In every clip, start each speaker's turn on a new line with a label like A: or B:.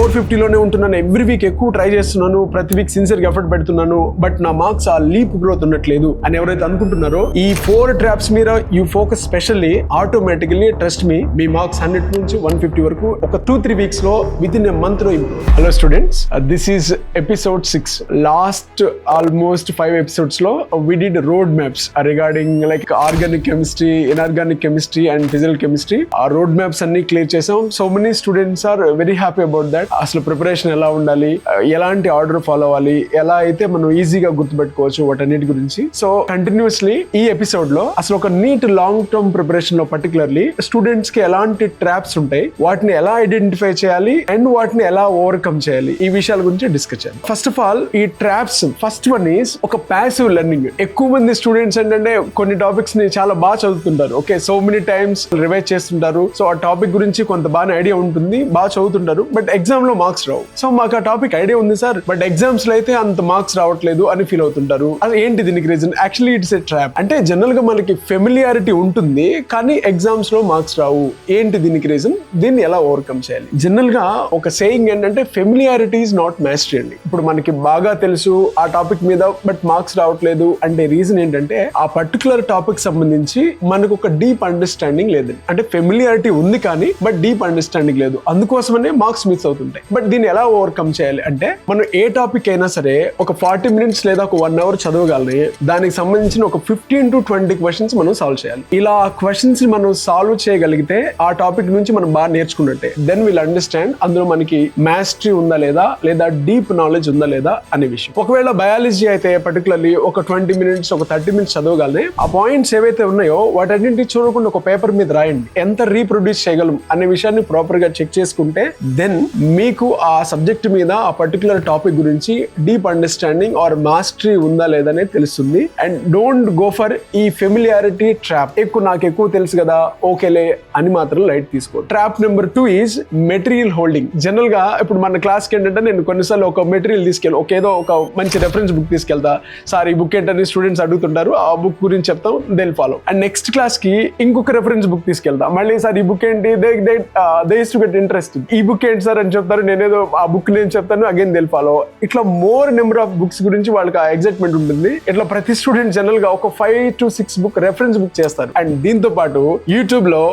A: 450లోనే ఉంటున్నాను, every week ఎక్కువ try చేస్తున్నాను, ప్రతి వీక్ సిన్సియర్ గా ఎఫర్ట్ పెడుతున్నాను, బట్ నా మార్క్స్ ఆ లీప్ గ్రోత్ ఉండట్లేదు అని ఎవరైతే అనుకుంటున్నారో, ఈ 4 ట్రాప్స్ మీద you focus specially, automatically trust me marks 100 నుంచి 150 వరకు ఒక 2-3 వీక్స్ లో విత్ ఇన్ ఎ మంత్ లో improve. Hello students, this is episode 6. Last almost 5 episodes లో we did road maps regarding like organic chemistry, inorganic chemistry and physical chemistry. ఆ road maps అన్ని clear చేసాం. So many students are very happy about that. అసలు preparation ఎలా ఉండాలి, ఎలాంటి order follow అవ్వాలి, ఎలా అయితే మనం ఈజీగా గుర్తుపెట్టుకోవచ్చు వాటన్నిటి గురించి. సో కంటిన్యూస్లీ ఈ ఎపిసోడ్ లో అసలు ఒక నీట్ లాంగ్ టర్మ్ ప్రిపరేషన్ లో పర్టికులర్లీ స్టూడెంట్స్ కి ఎలాంటి ట్రాప్స్ ఉంటాయి, వాటిని ఎలా ఐడెంటిఫై చేయాలి అండ్ వాటిని ఎలా ఓవర్కమ్ చేయాలి, ఈ విషయాల గురించి డిస్కస్ చేయాలి. ఫస్ట్ ఆఫ్ ఆల్ ఈ ట్రాప్స్, ఫస్ట్ వన్ ఈస్ ఒక ప్యాసివ్ లెర్నింగ్. ఎక్కువ మంది స్టూడెంట్స్ ఏంటంటే కొన్ని టాపిక్స్ ని చాలా బాగా చదువుతుంటారు, okay, so many times revise చేస్తుంటారు, సో ఆ టాపిక్ గురించి కొంత బాగా ఐడియా ఉంటుంది, బాగా చదువుతుంటారు, బట్ ఎగ్జామ్ లో మార్క్స్ రావు. సో మాకు ఆ టాపిక్ ఐడియా ఉంది సార్, బట్ ఎగ్జామ్స్ లో అయితే అంత మార్క్స్ రావట్లేదు అని ఫీల్ అవుతుంటారు. అది ఏంటి దీనికి reason? Actually it's a trap. అంటే జనరల్ గా మనకి ఫెమిలియారిటీ ఉంటుంది కానీ ఎగ్జామ్స్ లో మార్క్స్ రావు. ఏంటి దీనికి రీజన్? దీన్ని ఎలా ఓవర్కమ్ చేయాలి? జనరల్ గా ఒక సేయింగ్ ఏంటంటే ఫెమిలియారిటీ ఈజ్ నాట్ మాస్టరీ అండి. ఇప్పుడు మనకి బాగా తెలుసు ఆ టాపిక్ మీద, బట్ మార్క్స్ రావట్లేదు అంటే రీజన్ ఏంటంటే ఆ పర్టికులర్ టాపిక్ సంబంధించి మనకు ఒక డీప్ అండర్స్టాండింగ్ లేదు. అంటే ఫెమిలియారిటీ ఉంది కానీ బట్ డీప్ అండర్స్టాండింగ్ లేదు, అందుకోసమనే మార్క్స్ మిస్ అవుతుంటాయి. బట్ దీన్ని ఎలా ఓవర్కమ్ చేయాలి అంటే, మనం ఏ టాపిక్ అయినా సరే ఒక 40 మినిట్స్ లేదా ఒక 1 అవర్ చదవగానే దానికి సంబంధించిన ఒక 15 to 20 క్వశ్చన్స్ మనం సాల్వ్ చేయాలి. ఇలా క్వశ్చన్స్ మనం సాల్వ్ చేయగలిగితే ఆ టాపిక్ నుంచి మనం బాగా నేర్చుకున్నట్టే. దెన్ విల్ అండర్స్టాండ్ అందులో మనకి మాస్టరీ ఉందా లేదా డీప్ నాలెడ్జ్ ఉందా లేదా అనే విషయం. ఒకవేళ బయాలజీ అయితే పర్టికులర్లీ ఒక 20 మినిట్స్ ఒక 30 మినిట్స్ చదవగానే ఆ పాయింట్స్ ఏవైతే ఉన్నాయో వాటన్నింటినీ చూడకుండా ఒక పేపర్ మీద రాయండి. ఎంత రీప్రొడ్యూస్ చేయగలం అనే విషయాన్ని ప్రాపర్ గా చెక్ చేసుకుంటే దెన్ మీకు ఆ సబ్జెక్ట్ మీద ఆ పర్టికులర్ టాపిక్ గురించి డీప్ అండర్స్టాండింగ్ ఆర్ మాస్టరీ ఉందా లేదనే తెలుస్తుంది. అండ్ డోంట్ గో ఫర్ ఈ ఫెమిలియారిటీ ట్రాప్. నాకు ఎక్కువ తెలుసు కదా ఓకేలే అని మాత్రం లైట్ తీసుకో. Trap number 2 is material holding. General గా ఇప్పుడు మన క్లాస్ కి ఏంటంటే నేను కొన్నిసార్లు ఒక మెటీరియల్ తీసుకెళ్ళి ఏదో ఒక మంచి రెఫరెన్స్ బుక్ తీసుకెళ్తా, సార్ ఈ బుక్ ఏంటని స్టూడెంట్స్ అడుగుతుంటారు, ఆ బుక్ గురించి చెప్తాం, then follow. And next class కి ఇంకొక రెఫరెన్స్ బుక్ తీసుకెళ్తా, మళ్ళీ సార్ ఈ బుక్ ఏంటి, they use to get interest, ఈ బుక్ ఏంటి సార్ అని చెప్తారు, నేనేదో ఆ బుక్ నేను చెప్తాను, అగైన్ దెల్ ఫాలో. ఇట్లా మోర్ నెంబర్ ఆఫ్ బుక్స్ గురించి వాళ్ళకి ఆ ఎగ్జైట్మెంట్ ఉంటుంది. ఇట్లా ప్రతి స్టూడెంట్ జనరల్ గా ఒక 5 to 6 బుక్ రెఫరెన్స్ బుక్ చేస్తారు. అండ్ దీంతో పాటు యూట్యూబ్ లో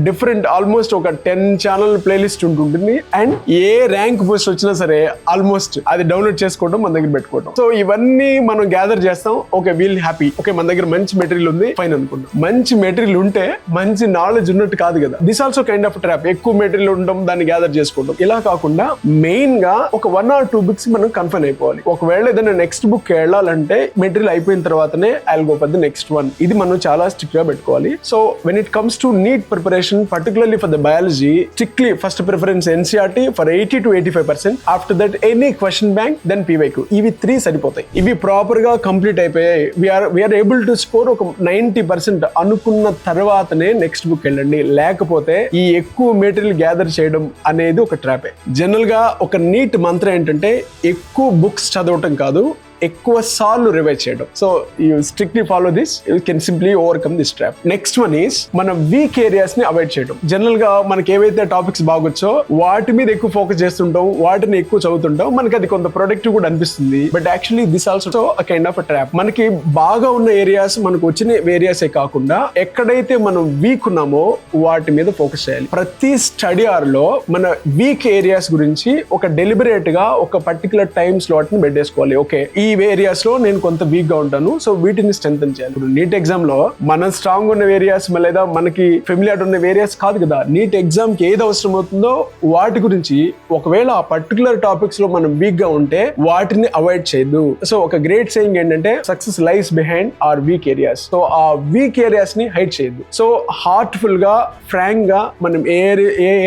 A: డిఫరెంట్ ఆల్మోస్ట్ ఒక 10 ఛానల్ ప్లేలిస్ట్ ఉంటుంది. అండ్ ఏ ర్యాంక్ పోస్ట్ వచ్చినా సరే ఆల్మోస్ట్ అది డౌన్లోడ్ చేసుకోవడం, మన దగ్గర పెట్టుకోవడం. సో ఇవన్నీ మనం గ్యాదర్ చేస్తాం, ఓకే వీల్ హ్యాపీ, ఓకే మన దగ్గర మంచి మెటీరియల్ ఉంది ఫైన్ అనుకుంటాం. మంచి మెటీరియల్ ఉంటే మంచి నాలెడ్జ్ ఉన్నట్టు కాదు కదా. This also kind of trap. ఎక్కువ మెటీరియల్ ఉండడం, దాన్ని గ్యాదర్ చేసుకోవడం. ఇలా కాకుండా మెయిన్ గా ఒక 1 or 2 బుక్స్ మనం కన్ఫర్మ్ అయిపోవాలి. ఒకవేళ ఏదైనా నెక్స్ట్ బుక్ వెళ్ళాలంటే మెటీరియల్ అయిపోయిన తర్వాతనే I will go for the next one. ఇది మనం చాలా స్ట్రిక్ట్ గా పెట్టుకోవాలి. So when it comes to NEET preparation particularly for the biology, strictly first preference NCERT for 80 to 85%. After that any question bank, then PYQ. ఇవి 3 సరిపోతాయి. ఇవి proper గా complete అయిపోయాయి, వీఆర్ ఏబుల్ టు స్కోర్ ఒక 90% అనుకున్న తర్వాతనే నెక్స్ట్ బుక్ వెళ్ళండి. లేకపోతే ఈ ఎక్కువ మెటీరియల్ గ్యాదర్ చేయడం అనేది ఒక ట్రాపే. జనరల్ గా ఒక నీట్ మంత్రం ఏంటంటే ఎక్కువ బుక్స్ చదవటం కాదు, ఎక్కువ సార్లు రివైజ్ చేయడం. So you strictly follow this, you can simply overcome this trap. Next one is మన వీక్ ఏరియాస్ ని అవాయిడ్ చేయడం. జనరల్ గా మనకి ఏవైతే టాపిక్స్ బాగొచ్చో వాటి మీద ఎక్కువ ఫోకస్ చేస్తుంటాం, వాటిని ఎక్కువ చదువుతుంటాం, మనకి అది కొంత ప్రొడక్టివ్ కూడా అనిపిస్తుంది. But actually this also a kind of a trap. మనకి బాగా ఉన్న ఏరియాస్, మనకు వచ్చిన ఏరియాసే కాకుండా ఎక్కడైతే మనం వీక్ ఉన్నామో వాటి మీద ఫోకస్ చేయాలి. ప్రతి స్టడీ అవర్ లో మన వీక్ ఏరియాస్ గురించి ఒక డెలిబరేట్ గా ఒక పర్టికులర్ టైమ్ స్లాట్ ని పెట్టేసుకోవాలి. ఓకే ఈ ఏరియాస్ లో నేను కొంత వీక్ గా ఉంటాను, సో వీటిని స్ట్రెంథెన్ చేయాలి. ఇప్పుడు నీట్ ఎగ్జామ్ లో మనం స్ట్రాంగ్ ఉన్న ఏరియాస్ లేదా మనకి ఫెమిలియర్ ఉన్న ఏరియాస్ కాదు కదా. నీట్ ఎగ్జామ్ కి ఏది అవసరం అవుతుందో వాటి గురించి, ఒకవేళ ఆ పర్టికులర్ టాపిక్స్ లో మనం వీక్ గా ఉంటే వాటిని అవాయిడ్ చేయొద్దు. సో ఒక గ్రేట్ సేయింగ్ ఏంటంటే success lies behind our weak areas. So ఆ వీక్ ఏరియాస్ ని హైడ్ చేయొద్దు. సో హార్ట్ఫుల్ గా, ఫ్రాంక్ గా మనం ఏ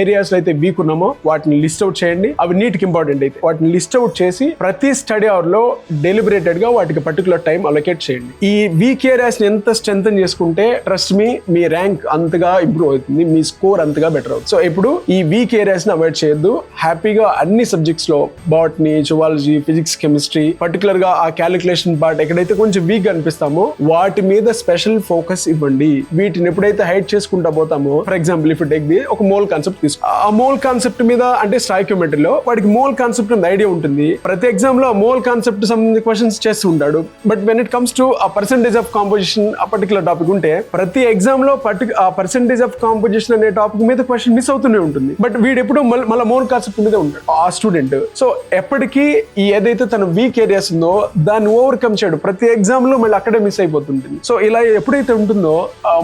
A: ఏరియాస్ లో అయితే వీక్ ఉన్నామో వాటిని లిస్ట్ అవుట్ చేయండి. అవి నీట్ కి ఇంపార్టెంట్ అయితే వాటిని లిస్ట్ అవుట్ చేసి ప్రతి స్టడీ అవర్ లో డెలిబరేటెడ్ గా వాటికి పర్టికులర్ టైం అలొకేట్ చేయండి. ఈ వీక్ ఏరియాస్ ని ఎంత స్ట్రెంథెన్ చేసుకుంటే ట్రస్ట్ మీ ర్యాంక్ అంతగా ఇంప్రూవ్ అవుతుంది, మీ స్కోర్ అంతగా బెటర్ అవుతుంది. సో ఇప్పుడు ఈ వీక్ ఏరియాస్ ని అవాయిడ్ చేయొద్దు. హ్యాపీగా అన్ని సబ్జెక్ట్స్ లో botany, zoology, physics, chemistry, particular గా ఆ క్యాలిక్యులేషన్ పార్ట్ ఎక్కడైతే కొంచెం వీక్ గా అనిపిస్తామో వాటి మీద స్పెషల్ ఫోకస్ ఇవ్వండి. వీటిని ఎప్పుడైతే హైడ్ చేసుకుంటా పోతామో, for example if take the ఒక మోల్ కాన్సెప్ట్ తీసుకో. ఆ మోల్ కాన్సెప్ట్ మీద అంటే స్టాయికియోమెట్రీలో వాడికి మోల్ కాన్సెప్ట్ మీద ఐడియా ఉంటుంది. ప్రతి ఎగ్జామ్ లో మోల్ కాన్సెప్ట్ సంబంధించిన క్వశ్చన్స్ చేస్తూ ఉంటాడు. But when it comes to ఆ పర్సెంటేజ్ ఆఫ్ కాంపోజిషన్ ఆ పర్టికులర్ టాపిక్ ఉంటే ప్రతి ఎగ్జామ్ లో ఆ పర్సెంటేజ్ ఆఫ్ కాంపోజిషన్ అనే టాపిక్ మీద క్వశ్చన్ మిస్ అవుతూనే ఉంటుంది. బట్ వీడు ఎప్పుడు మళ్ళీ మోల్ కాన్సెప్ట్ మీద ఉంటాడు ఆ స్టూడెంట్. సో ఎప్పటికీ ఈ ఏదైతే తన వీక్ ఏరియాస్ ఉందో దాన్ని ఓవర్కమ్ చేయడు. ప్రతి ఎగ్జామ్ లో మళ్ళీ అక్కడే మిస్ అయిపోతుంటుంది. సో ఇలా ఎప్పుడైతే ఉంటుందో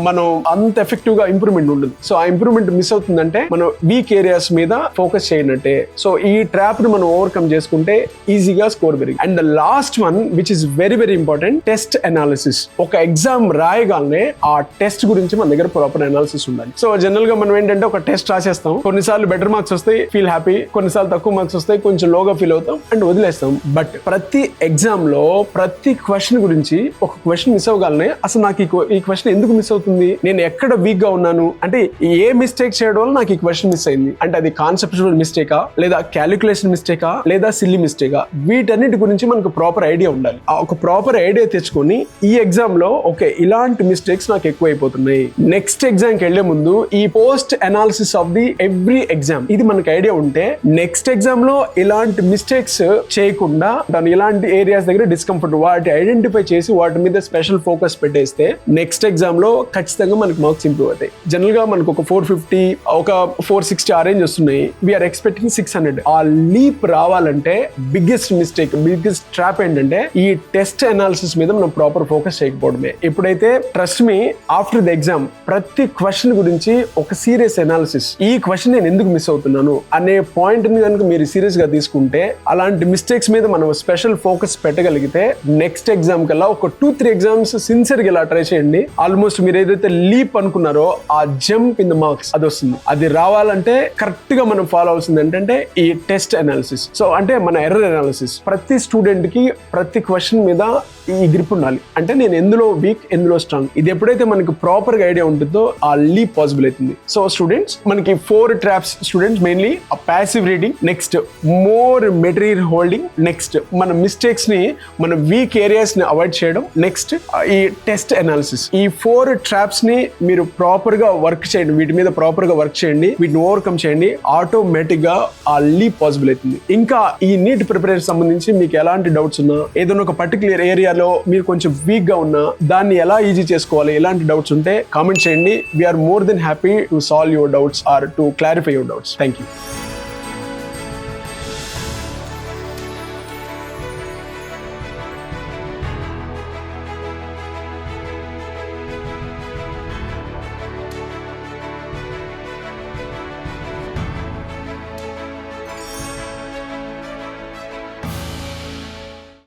A: మనం అంత ఎఫెక్టివ్ గా ఇంప్రూవ్మెంట్ ఉంటుంది. సో ఆ ఇంప్రూవ్మెంట్ మిస్ అవుతుందంటే మనం వీక్ ఏరియాస్ మీద ఫోకస్ చేయనట్టే. సో ఈ ట్రాప్ ని మనం ఓవర్కమ్ చేసుకుంటే ఈజీగా స్కోర్ పెరిగి. And the last one which is very very important, test analysis. ఒక ఎగ్జామ్ రాయగానే ఆ టెస్ట్ గురించి మన దగ్గర ప్రాపర్ అనాలిసిస్ ఉండాలి. సో జనరల్ గా మనం ఏంటంటే ఒక టెస్ట్ రాసేస్తాం, కొన్నిసార్లు బెటర్ మార్క్స్ వస్తాయి, ఫీల్ హ్యాపీ, కొన్నిసార్లు తక్కువ మార్క్స్ వస్తాయి, కొంచెం లోగా ఫీల్ అవుతాం అండ్ వదిలేస్తాం. బట్ ప్రతి ఎగ్జామ్ లో ప్రతి క్వశ్చన్ గురించి ఒక క్వశ్చన్ మిస్ అవ్వగానే అసలు నాకు ఈ క్వశ్చన్ ఎందుకు మిస్ అవుతుంది, నేను ఎక్కడ వీక్ గా ఉన్నాను, అంటే ఏ మిస్టేక్ చేయడం వల్ల నాకు ఈ క్వశ్చన్ మిస్ అయింది, అంటే అది కాన్సెప్చువల్ మిస్టేకా, లేదా క్యాలిక్యులేషన్ మిస్టేకా, లేదా సిల్లీ మిస్టేకా, వీటన్నిటి గురించి మనకు ప్రాపర్ ఐడియా ఉండాలి. ఒక ప్రాపర్ ఐడియా తెచ్చుకొని ఈ ఎగ్జామ్ లో ఓకే ఇలాంటి మిస్టేక్స్ నాకు ఎక్కువ అయిపోతున్నాయి, నెక్స్ట్ ఎగ్జామ్ కి వెళ్లే ముందు ఈ post analysis of the every exam ఇది మనకు ఐడియా ఉంటే నెక్స్ట్ ఎగ్జామ్ లో ఇలాంటి మిస్టేక్స్ చేయకుండా ఇలాంటి ఏరియాస్ దగ్గర డిస్కంఫర్ట్ వాటి ఐడెంటిఫై చేసి వాటి మీద స్పెషల్ ఫోకస్ పెట్టేస్తే నెక్స్ట్ ఎగ్జామ్ లో ఖచ్చితంగా మనకి మార్క్స్ ఇంప్రూవ్ అవుతాయి. జనరల్ గా మనకు ఒక 450 ఒక 460 ఆ రేంజ్ వస్తున్నాయి, వీఆర్ ఎక్స్పెక్టింగ్ 600. ఆ లీప్ రావాలంటే బిగ్గెస్ట్ మిస్టేక్, బిగ్గెస్ట్ ట్రాప్ ఏంటంటే ఈ టెస్ట్ అనాలిసిస్ మీద మనం ప్రాపర్ ఫోకస్ చేయకపోవడమే. ఎప్పుడైతే trust me after the exam ప్రతి క్వశ్చన్ గురించి ఒక సీరియస్ అనాలిసిస్, ఈ క్వశ్చన్ నేను ఎందుకు మిస్ అవుతున్నాను అనే పాయింట్ ని కనుక మీరు సీరియస్ గా తీసుకుంటే అలాంటి మిస్టేక్స్ మీద మనం స్పెషల్ ఫోకస్ పెట్టగలిగితే నెక్స్ట్ ఎగ్జామ్ కల్లా ఒక 2-3 ఎగ్జామ్స్ సిన్సియర్ గా ఇలా ట్రై చేయండి. ఆల్మోస్ట్ మీరు ఏదైతే లీప్ అనుకున్నారో ఆ జంప్ ఇన్ ద మార్క్స్ అది వస్తుంది. అది రావాలంటే కరెక్ట్ గా మనం ఫాలో అవ్వాల్సింది ఏంటంటే ఈ టెస్ట్ అనాలిసిస్. సో అంటే మన ఎర్రర్ అనాలిసిస్. ప్రతి స్టూడెంట్ కి ప్రతి క్వశ్చన్ మీద ఈ గ్రిప్ ఉండాలి, అంటే నేను ఎందులో వీక్ ఎందులో స్ట్రాంగ్, ఇది ఎప్పుడైతే మనకి ప్రాపర్ గా ఐడియా ఉంటుందో ఆ లీప్ పాసిబుల్ అవుతుంది. సో స్టూడెంట్స్ మనకి 4 traps students, mainly passive reading, next more material holding, next మన మిస్టేక్స్ ని మన వీక్ ఏరియాస్ ని అవాయిడ్ చేయడం, నెక్స్ట్ ఈ టెస్ట్ అనాలిసిస్. ఈ 4 ట్రాప్స్ ని మీరు ప్రాపర్ గా వర్క్ చేయండి, వీటి మీద ప్రాపర్ గా వర్క్ చేయండి, వీటిని ఓవర్కమ్ చేయండి, ఆటోమేటిక్ గా ఆ లీప్ పాసిబుల్ అవుతుంది. ఇంకా ఈ నీట్ ప్రిపరేషన్ సంబంధించి మీకు ఎలాంటి డౌట్స్ ఉన్నా, ఏదైనా ఒక పర్టికులర్ ఏరియాలో మీరు కొంచెం వీక్ గా ఉన్నా దాన్ని ఎలా ఈజీ చేసుకోవాలి, ఎలాంటి డౌట్స్ ఉంటే కామెంట్ చేయండి. We are more than happy to solve your doubts or to clarify your doubts. Thank you.